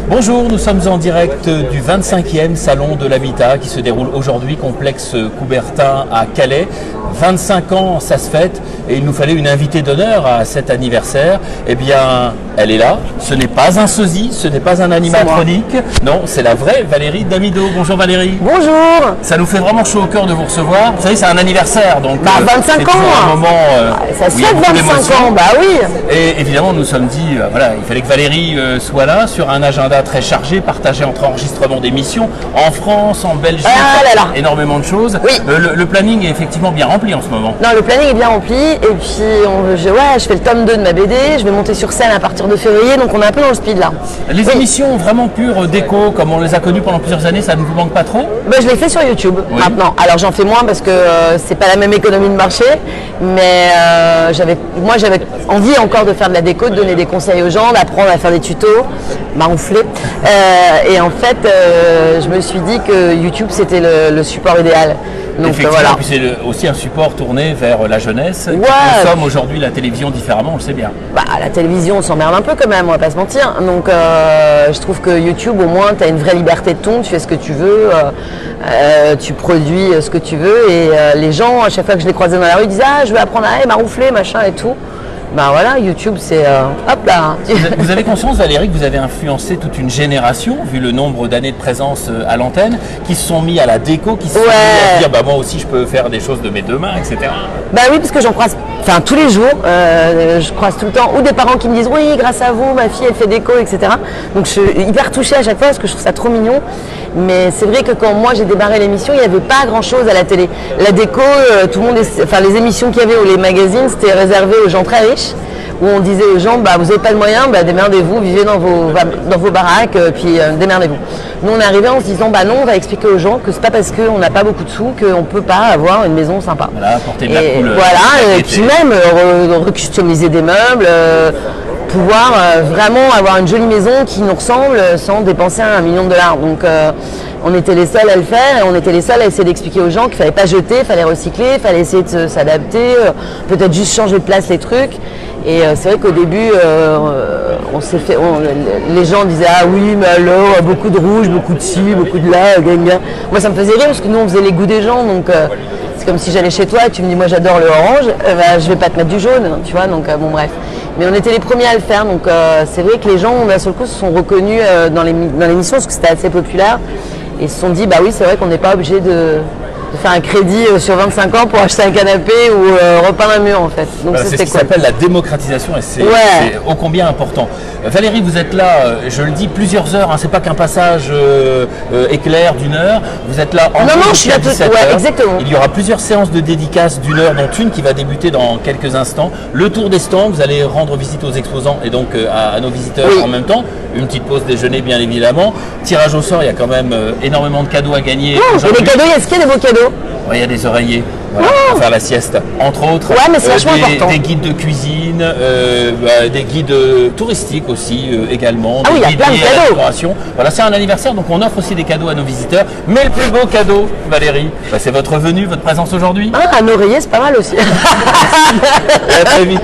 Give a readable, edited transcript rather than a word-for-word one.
Bonjour, nous sommes en direct du 25e Salon de l'Habitat qui se déroule aujourd'hui, complexe Coubertin à Calais. 25 ans, ça se fête et il nous fallait une invitée d'honneur à cet anniversaire. Eh bien, elle est là. Ce n'est pas un sosie, ce n'est pas un animatronique. Non, c'est la vraie Valérie Damido. Bonjour Valérie. Bonjour. Ça nous fait vraiment chaud au cœur de vous recevoir. Vous savez, c'est un anniversaire, donc 25 c'est ans. un moment. Ça se fait 25 ans, bah oui. Et évidemment, nous sommes dit, voilà, il fallait que Valérie soit là sur un agenda très chargé, partagé entre enregistrements d'émissions en France, en Belgique, énormément de choses. Oui. Le planning est effectivement bien rempli en ce moment. Non, le planning est bien rempli et puis je fais le tome 2 de ma BD, je vais monter sur scène à partir de février, donc on est un peu dans le speed là. Les émissions vraiment pures déco, comme on les a connues pendant plusieurs années, ça ne vous manque pas trop? Je les fais sur YouTube maintenant. Alors j'en fais moins parce que c'est pas la même économie de marché, mais j'avais envie encore de faire de la déco, de donner des conseils aux gens, d'apprendre à faire des tutos, m'enfler. Et en fait, je me suis dit que YouTube c'était le support idéal. Donc voilà. Puis c'est aussi un support tourné vers la jeunesse. Ouais. Nous sommes aujourd'hui la télévision différemment, on le sait bien. La télévision, on s'emmerde un peu quand même, on va pas se mentir. Donc je trouve que YouTube, au moins, tu as une vraie liberté de ton, tu fais ce que tu veux, tu produis ce que tu veux. Et les gens, à chaque fois que je les croisais dans la rue, ils disaient « Ah, je veux apprendre à m'aroufler, machin et tout ». Voilà, YouTube, c'est hop là. Vous avez conscience, Valérie, que vous avez influencé toute une génération, vu le nombre d'années de présence à l'antenne, qui se sont mis à la déco, qui se sont mis à se dire moi aussi je peux faire des choses de mes deux mains, etc. Oui, parce que j'en croise tous les jours, je croise tout le temps, ou des parents qui me disent oui, grâce à vous, ma fille elle fait déco, etc. Donc je suis hyper touchée à chaque fois parce que je trouve ça trop mignon. Mais c'est vrai que quand moi j'ai démarré l'émission, il n'y avait pas grand chose à la télé. La déco, tout le monde, les émissions qu'il y avait ou les magazines, c'était réservé aux gens très riches, où on disait aux gens, vous n'avez pas de moyens, démerdez-vous, vivez dans vos baraques, puis démerdez-vous. Nous on est arrivé en se disant, non, on va expliquer aux gens que c'est pas parce qu'on n'a pas beaucoup de sous qu'on ne peut pas avoir une maison sympa. Voilà, apporter de la couleur. Voilà, et puis même recustomiser des meubles, pouvoir vraiment avoir une jolie maison qui nous ressemble sans dépenser $1 million. Donc on était les seuls à le faire et on était les seuls à essayer d'expliquer aux gens qu'il ne fallait pas jeter, il fallait recycler, il fallait essayer de s'adapter, peut-être juste changer de place les trucs. Et c'est vrai qu'au début, les gens disaient « Ah oui, mais alors, beaucoup de rouge, beaucoup de ci, beaucoup de là, gagne. » Moi, ça me faisait rire parce que nous, on faisait les goûts des gens. Donc, c'est comme si j'allais chez toi et tu me dis « Moi, j'adore le orange. Je vais pas te mettre du jaune. » Tu vois, donc bon, bref. Mais on était les premiers à le faire. Donc, c'est vrai que les gens, d'un seul coup, se sont reconnus dans l'émission parce que c'était assez populaire. Et se sont dit « Bah oui, c'est vrai qu'on n'est pas obligé de faire un crédit sur 25 ans pour acheter un canapé ou repeindre un mur en fait. Donc c'est ce qui s'appelle la démocratisation et c'est ô combien important. Valérie, vous êtes là, je le dis, plusieurs heures, c'est pas qu'un passage éclair d'1 heure, vous êtes là en je suis là 17 heures. Exactement. Il y aura plusieurs séances de dédicaces d'1 heure, dont une qui va débuter dans quelques instants. Le tour des stands, vous allez rendre visite aux exposants et donc à nos visiteurs en même temps. Une petite pause déjeuner bien évidemment. Tirage au sort, il y a quand même énormément de cadeaux à gagner. Et les cadeaux, est-ce qu'il y a des beaux cadeaux? Il y a des oreillers pour faire la sieste, entre autres. Mais c'est vachement important. Des guides de cuisine, des guides touristiques aussi également. Il y a plein de cadeaux. Voilà, c'est un anniversaire, donc on offre aussi des cadeaux à nos visiteurs. Mais le plus beau cadeau, Valérie, c'est votre venue, votre présence aujourd'hui. Un oreiller, c'est pas mal aussi. À très vite.